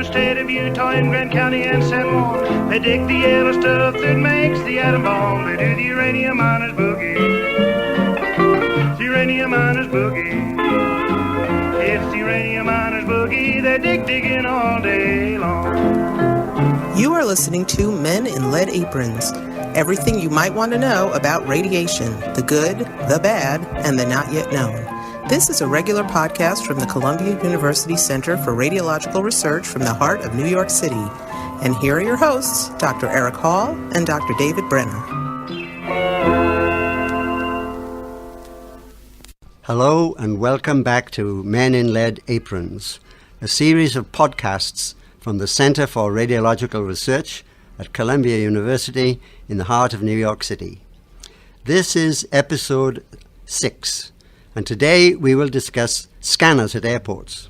state of Utah, in Grant County and San Juan. They dig the yellow stuff that makes the atom bomb. They do the uranium miners boogie. The uranium miners boogie. It's the uranium miners boogie. They digging all day long. You are listening to Men in Lead Aprons. Everything you might want to know about radiation, the good, the bad, and the not yet known. This is a regular podcast from the Columbia University Center for Radiological Research from the heart of New York City. And here are your hosts, Dr. Eric Hall and Dr. David Brenner. Hello and welcome back to Men in Lead Aprons, a series of podcasts from the Center for Radiological Research at Columbia University in the heart of New York City. This is episode 6, and today we will discuss scanners at airports.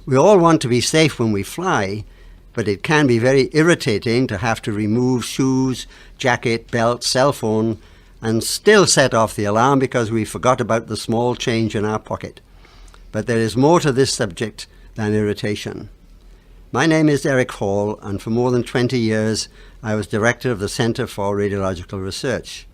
We all want to be safe when we fly, but it can be very irritating to have to remove shoes, jacket, belt, cell phone, and still set off the alarm because we forgot about the small change in our pocket. But there is more to this subject than irritation. My name is Eric Hall, and for more than 20 years I was director of the Center for Radiological Research.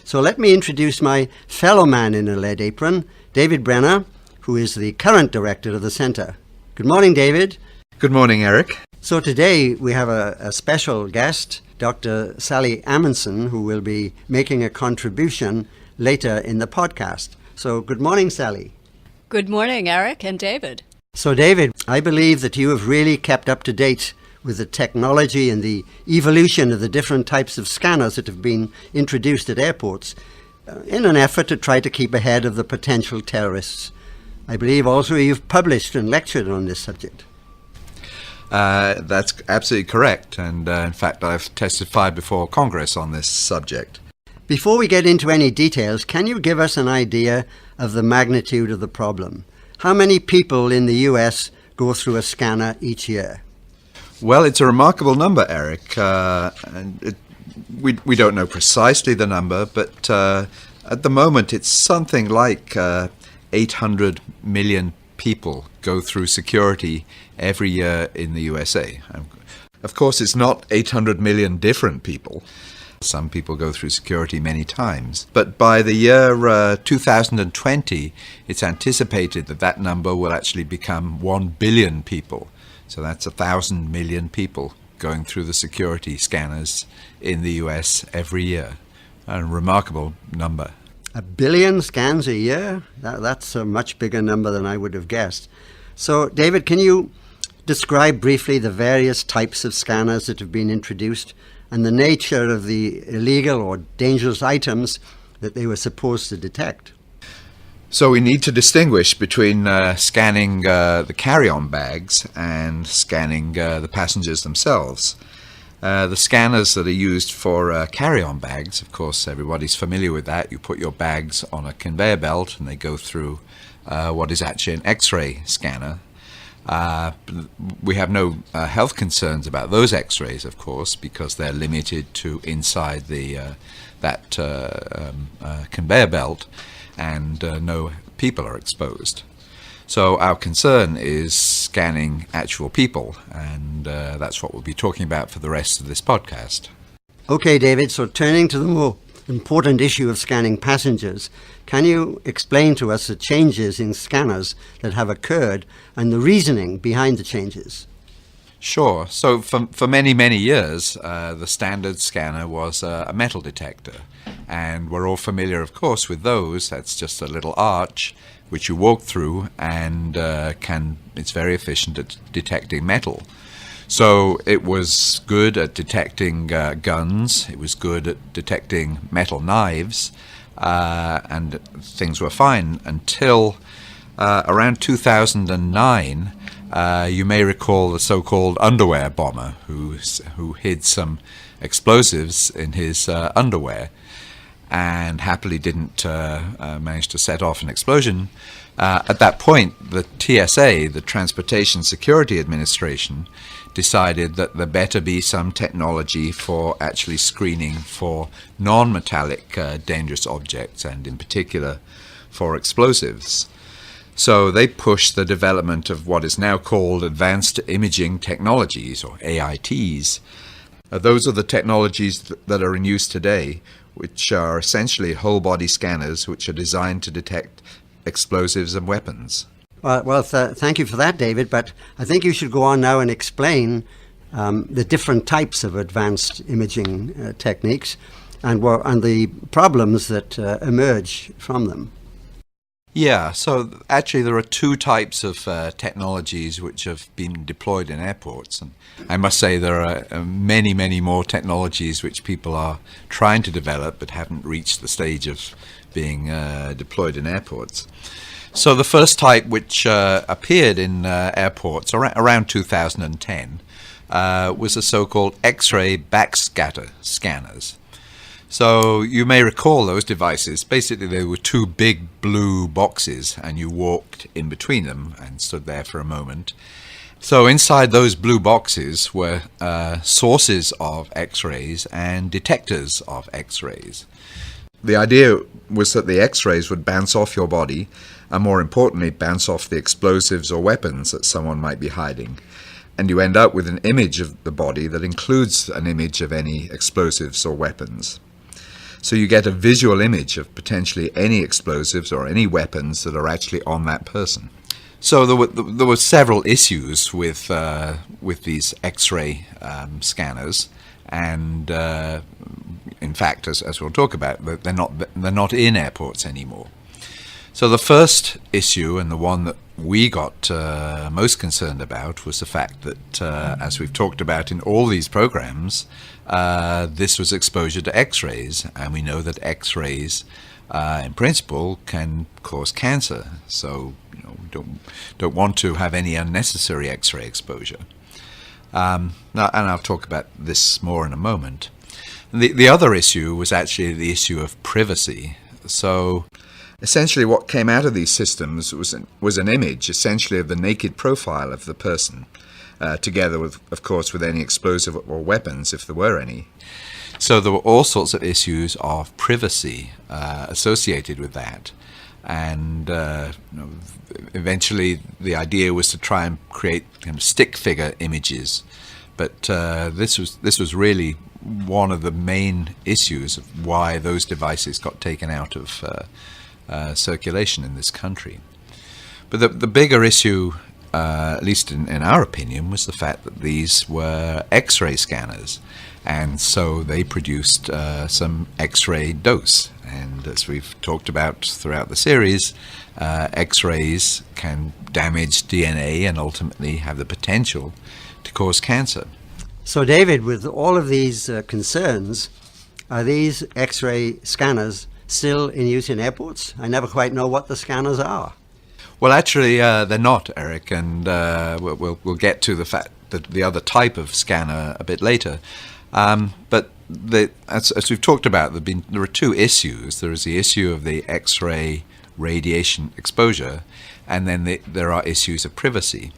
So let me introduce my fellow man in a lead apron, David Brenner, who is the current director of the center. Good morning, David. Good morning, Eric. So today we have a special guest, Dr. Sally Amundson, who will be making a contribution later in the podcast. So good morning, Sally. Good morning, Eric and David. So David, I believe that you have really kept up to date with the technology and the evolution of the different types of scanners that have been introduced at airports in an effort to try to keep ahead of the potential terrorists. I believe also you've published and lectured on this subject. That's absolutely correct, and in fact I've testified before Congress on this subject. Before we get into any details, can you give us an idea of the magnitude of the problem? How many people in the US go through a scanner each year? Well, it's a remarkable number, Eric. We don't know precisely the number, but at the moment it's something like 800 million people go through security every year in the USA. Of course, it's not 800 million different people. Some people go through security many times. But by the year 2020, it's anticipated that that number will actually become 1 billion people. So that's 1,000 million people going through the security scanners in the US every year. A remarkable number. 1 billion scans a year? That's a much bigger number than I would have guessed. So, David, can you describe briefly the various types of scanners that have been introduced and the nature of the illegal or dangerous items that they were supposed to detect? So we need to distinguish between scanning the carry-on bags and scanning the passengers themselves. The scanners that are used for carry-on bags, of course, everybody's familiar with that. You put your bags on a conveyor belt and they go through what is actually an X-ray scanner. We have no health concerns about those X-rays, of course, because they're limited to inside that conveyor belt, and no people are exposed. So our concern is scanning actual people, and that's what we'll be talking about for the rest of this podcast. Okay, David, so turning to the more important issue of scanning passengers, can you explain to us the changes in scanners that have occurred and the reasoning behind the changes? Sure. So for many, many years, the standard scanner was a metal detector. And we're all familiar, of course, with those. That's just a little arch which you walk through, and it's very efficient at detecting metal. So it was good at detecting guns, it was good at detecting metal knives, and things were fine until around 2009. You may recall the so-called underwear bomber who hid some explosives in his underwear and happily didn't manage to set off an explosion. At that point, the TSA, the Transportation Security Administration, decided that there better be some technology for actually screening for non-metallic dangerous objects, and in particular for explosives. So they pushed the development of what is now called advanced imaging technologies, or AITs. Those are the technologies that are in use today, which are essentially whole body scanners which are designed to detect explosives and weapons. Thank you for that, David, but I think you should go on now and explain the different types of advanced imaging techniques and the problems that emerge from them. Yeah, so actually there are two types of technologies which have been deployed in airports. And I must say there are many, many more technologies which people are trying to develop but haven't reached the stage of being deployed in airports. So the first type which appeared in airports around 2010 was the so-called X-ray backscatter scanners. So you may recall those devices. Basically, they were two big blue boxes, and you walked in between them and stood there for a moment. So inside those blue boxes were sources of X-rays and detectors of X-rays. The idea was that the X-rays would bounce off your body, and more importantly, bounce off the explosives or weapons that someone might be hiding. And you end up with an image of the body that includes an image of any explosives or weapons. So you get a visual image of potentially any explosives or any weapons that are actually on that person. So there were several issues with these X-ray scanners, and in fact, as we'll talk about, they're not in airports anymore. So the first issue, and the one that we got most concerned about, was the fact that, as we've talked about in all these programs, this was exposure to X-rays, and we know that X-rays, in principle, can cause cancer. So we don't want to have any unnecessary X-ray exposure. Now, and I'll talk about this more in a moment. The other issue was actually the issue of privacy. So essentially what came out of these systems was an image, essentially, of the naked profile of the person, together with, of course, with any explosive or weapons, if there were any. So there were all sorts of issues of privacy associated with that. And eventually the idea was to try and create kind of stick figure images. But this was really one of the main issues of why those devices got taken out of circulation in this country. But the bigger issue, at least in our opinion, was the fact that these were X-ray scanners, and so they produced some X-ray dose. And as we've talked about throughout the series, X-rays can damage DNA and ultimately have the potential to cause cancer. So David, with all of these concerns, are these X-ray scanners still in use in airports? I never quite know what the scanners are. Well, actually, they're not, Eric, and we'll get to the fact that the other type of scanner a bit later. But as we've talked about, there are two issues. There is the issue of the X-ray radiation exposure, and then there are issues of privacy.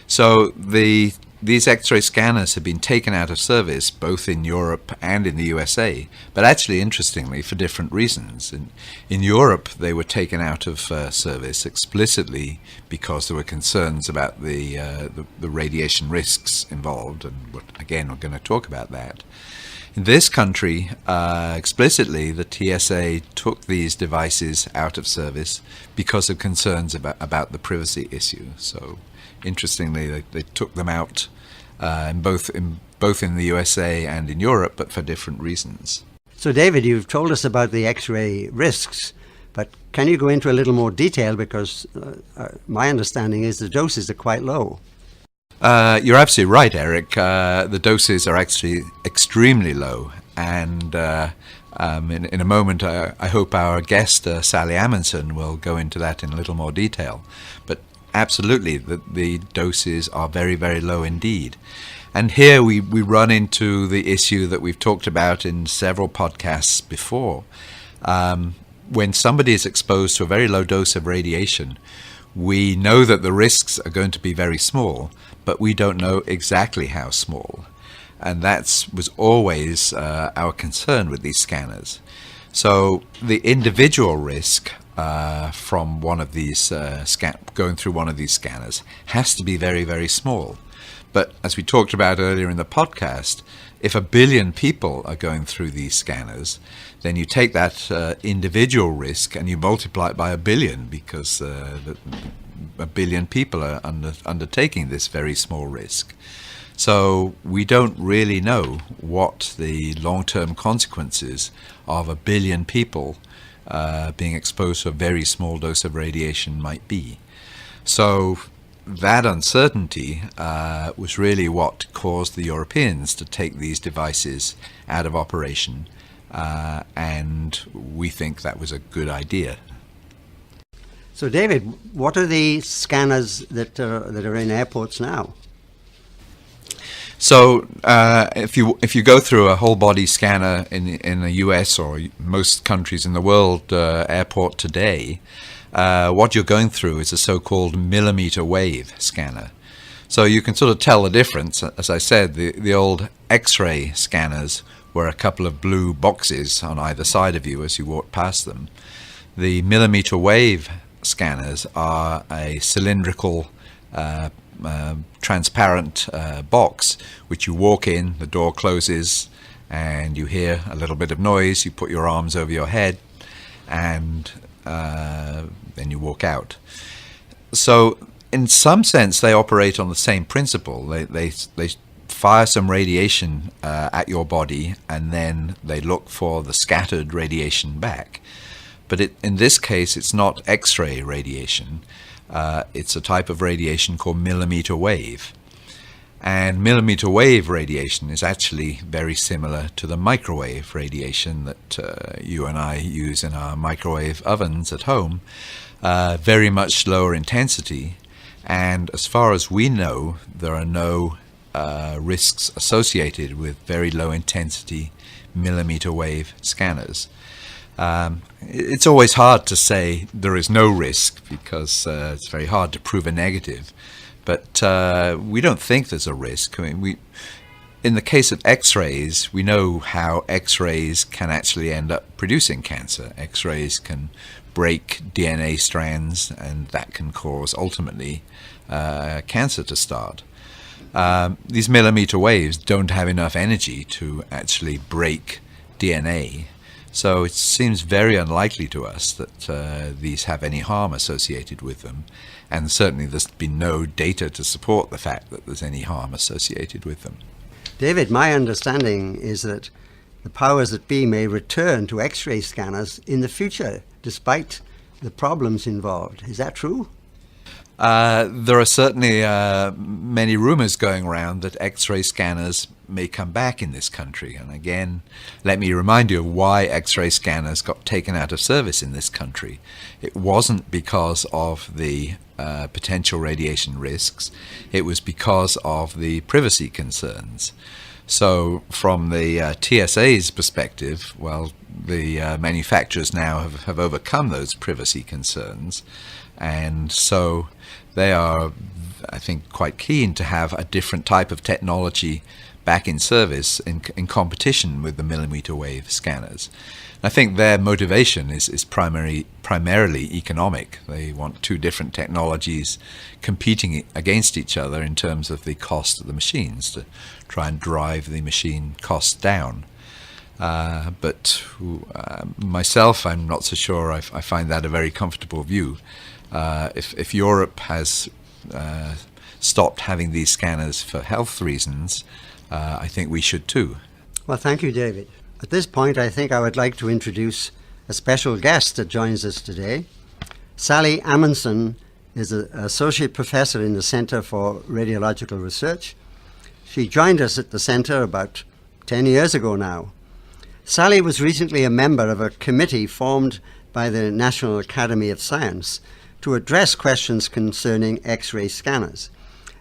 So these X-ray scanners have been taken out of service both in Europe and in the USA, but actually, interestingly, for different reasons. In Europe, they were taken out of service explicitly because there were concerns about the radiation risks involved, and again, we're going to talk about that. In this country, explicitly, the TSA took these devices out of service because of concerns about the privacy issue. So, interestingly, they took them out both in the USA and in Europe, but for different reasons. So, David, you've told us about the X-ray risks, but can you go into a little more detail, because my understanding is the doses are quite low. You're absolutely right, Eric. The doses are actually extremely low, and in a moment I hope our guest Sally Amundson will go into that in a little more detail. But absolutely, the doses are very, very low indeed. And here we run into the issue that we've talked about in several podcasts before. When somebody is exposed to a very low dose of radiation, we know that the risks are going to be very small, but we don't know exactly how small. And that was always our concern with these scanners. So the individual risk from one of these going through one of these scanners has to be very, very small. But as we talked about earlier in the podcast, if 1 billion people are going through these scanners, then you take that individual risk and you multiply it by 1 billion, because 1 billion people are undertaking this very small risk. So we don't really know what the long-term consequences of 1 billion people being exposed to a very small dose of radiation might be. So that uncertainty was really what caused the Europeans to take these devices out of operation, and we think that was a good idea. So, David, what are the scanners that are in airports now? So, if you go through a whole body scanner in the US or most countries in the world airport today, what you're going through is a so-called millimeter wave scanner. So you can sort of tell the difference. As I said, the old X-ray scanners were a couple of blue boxes on either side of you as you walk past them. The millimeter wave scanners are a cylindrical transparent box which you walk in, the door closes, and you hear a little bit of noise. You put your arms over your head, and then you walk out. So in some sense they operate on the same principle. They fire some radiation at your body, and then they look for the scattered radiation back. But in this case it's not X-ray radiation. It's a type of radiation called millimeter wave. And millimeter wave radiation is actually very similar to the microwave radiation that you and I use in our microwave ovens at home. Very much lower intensity, and as far as we know, there are no risks associated with very low intensity millimeter wave scanners. It's always hard to say there is no risk, because it's very hard to prove a negative. But we don't think there's a risk. I mean, in the case of X-rays, we know how X-rays can actually end up producing cancer. X-rays can break DNA strands, and that can cause ultimately cancer to start. These millimeter waves don't have enough energy to actually break DNA. So it seems very unlikely to us that these have any harm associated with them, and certainly there's been no data to support the fact that there's any harm associated with them. David, my understanding is that the powers that be may return to X-ray scanners in the future, despite the problems involved. Is that true? There are certainly many rumors going around that X-ray scanners may come back in this country. And again, let me remind you of why X-ray scanners got taken out of service in this country. It wasn't because of the potential radiation risks. It was because of the privacy concerns. So from the TSA's perspective, well, the manufacturers now have overcome those privacy concerns. And so they are, I think, quite keen to have a different type of technology back in service in competition with the millimeter wave scanners. I think their motivation is primarily economic. They want two different technologies competing against each other in terms of the cost of the machines, to try and drive the machine costs down. But myself, I'm not so sure I find that a very comfortable view. If Europe has stopped having these scanners for health reasons, I think we should too. Well, thank you, David. At this point, I think I would like to introduce a special guest that joins us today. Sally Amundson is an associate professor in the Center for Radiological Research. She joined us at the center about 10 years ago now. Sally was recently a member of a committee formed by the National Academy of Science to address questions concerning X-ray scanners.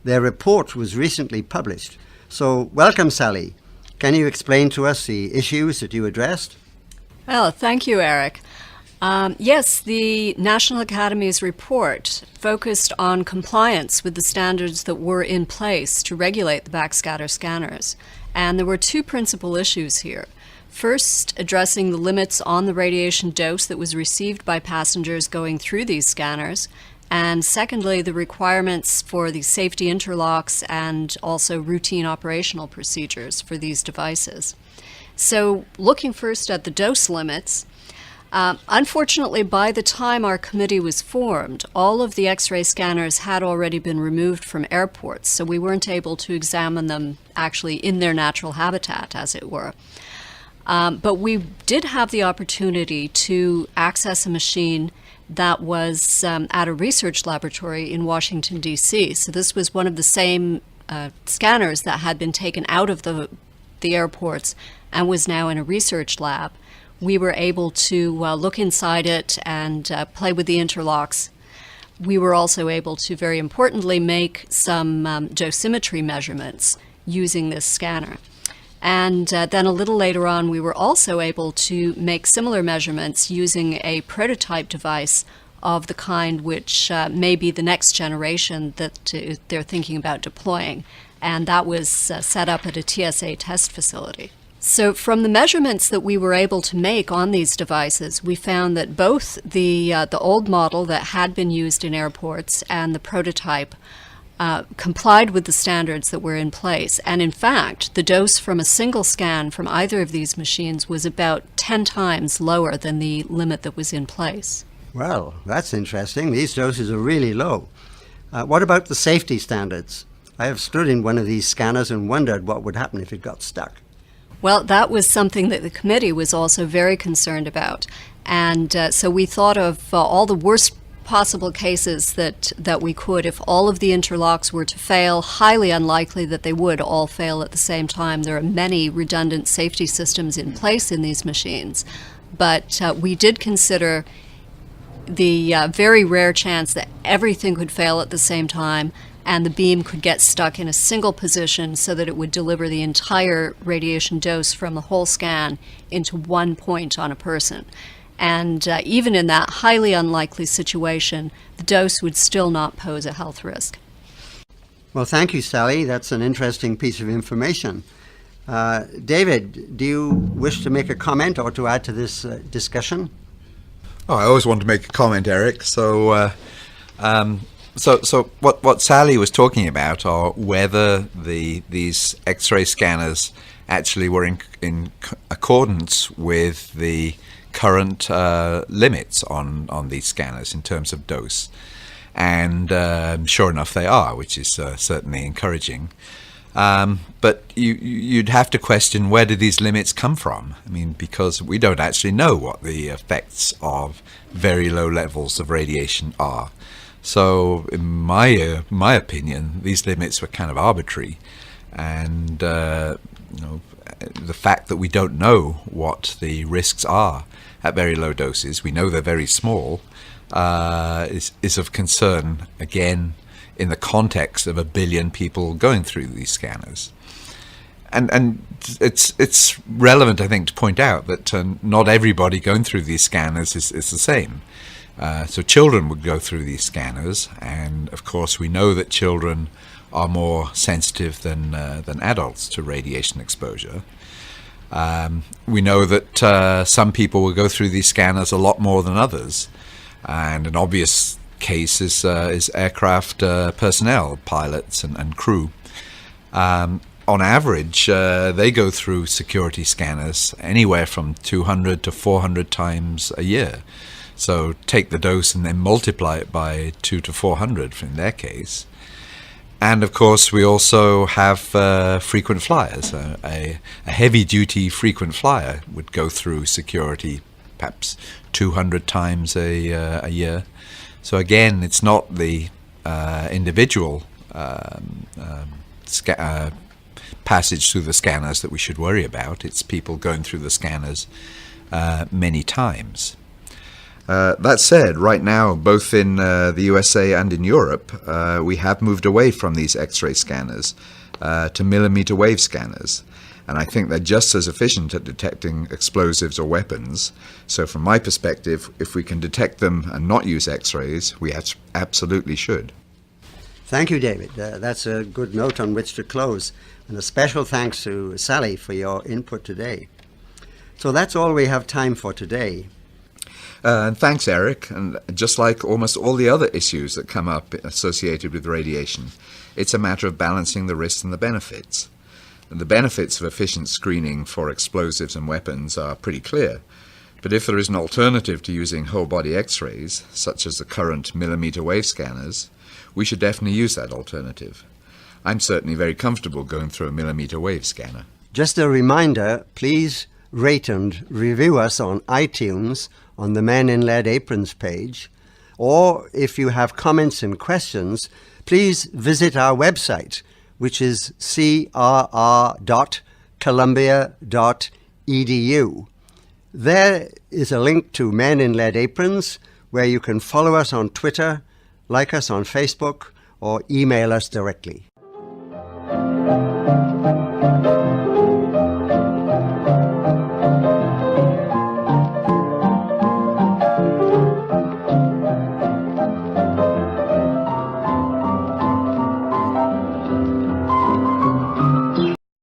Their report was recently published. So welcome, Sally. Can you explain to us the issues that you addressed? Well, thank you, Eric. Yes, the National Academy's report focused on compliance with the standards that were in place to regulate the backscatter scanners. And there were two principal issues here. First, addressing the limits on the radiation dose that was received by passengers going through these scanners, and secondly, the requirements for the safety interlocks and also routine operational procedures for these devices. So, looking first at the dose limits, unfortunately, by the time our committee was formed, all of the X-ray scanners had already been removed from airports, so we weren't able to examine them actually in their natural habitat, as it were. But we did have the opportunity to access a machine that was at a research laboratory in Washington, D.C. So this was one of the same scanners that had been taken out of the airports and was now in a research lab. We were able to look inside it and play with the interlocks. We were also able to, very importantly, make some dosimetry measurements using this scanner. And then a little later on, we were also able to make similar measurements using a prototype device of the kind which may be the next generation that they're thinking about deploying. And that was set up at a TSA test facility. So from the measurements that we were able to make on these devices, we found that both the old model that had been used in airports and the prototype complied with the standards that were in place. And in fact, the dose from a single scan from either of these machines was about 10 times lower than the limit that was in place. Well, that's interesting. These doses are really low. What about the safety standards? I have stood in one of these scanners and wondered what would happen if it got stuck. Well, that was something that the committee was also very concerned about. And so we thought of all the worst possible cases that we could. If all of the interlocks were to fail, highly unlikely that they would all fail at the same time. There are many redundant safety systems in place in these machines. But we did consider the very rare chance that everything could fail at the same time and the beam could get stuck in a single position so that it would deliver the entire radiation dose from the whole scan into one point on a person. And even in that highly unlikely situation, the dose would still not pose a health risk. Well, thank you, Sally. That's an interesting piece of information. David, do you wish to make a comment or to add to this discussion? Oh, I always want to make a comment, Eric. So what Sally was talking about are whether these X-ray scanners actually were in accordance with the current limits on these scanners in terms of dose. And sure enough they are, which is certainly encouraging. But you'd have to question, where do these limits come from? I mean, because we don't actually know what the effects of very low levels of radiation are. So in my opinion, these limits were kind of arbitrary. And the fact that we don't know what the risks are at very low doses, we know they're very small, is of concern, again, in the context of 1 billion people going through these scanners. And it's relevant, I think, to point out that not everybody going through these scanners is the same. So children would go through these scanners, and of course we know that children are more sensitive than adults to radiation exposure. We know that some people will go through these scanners a lot more than others, and an obvious case is aircraft personnel, pilots and crew. On average, they go through security scanners anywhere from 200 to 400 times a year. So take the dose and then multiply it by 200 to 400 in their case. And of course, we also have frequent flyers. A heavy-duty frequent flyer would go through security perhaps 200 times a year. So again, it's not the individual passage through the scanners that we should worry about. It's people going through the scanners many times. That said, right now, both in the USA and in Europe, we have moved away from these X-ray scanners to millimeter wave scanners. And I think they're just as efficient at detecting explosives or weapons. So from my perspective, if we can detect them and not use X-rays, we absolutely should. Thank you, David. That's a good note on which to close. And a special thanks to Sally for your input today. So that's all we have time for today. And thanks, Eric. And just like almost all the other issues that come up associated with radiation, it's a matter of balancing the risks and the benefits. And the benefits of efficient screening for explosives and weapons are pretty clear. But if there is an alternative to using whole-body X-rays, such as the current millimeter wave scanners, we should definitely use that alternative. I'm certainly very comfortable going through a millimeter wave scanner. Just a reminder, please rate and review us on iTunes on the Men in Lead Aprons page, or if you have comments and questions, please visit our website, which is crr.columbia.edu. There is a link to Men in Lead Aprons, where you can follow us on Twitter, like us on Facebook, or email us directly.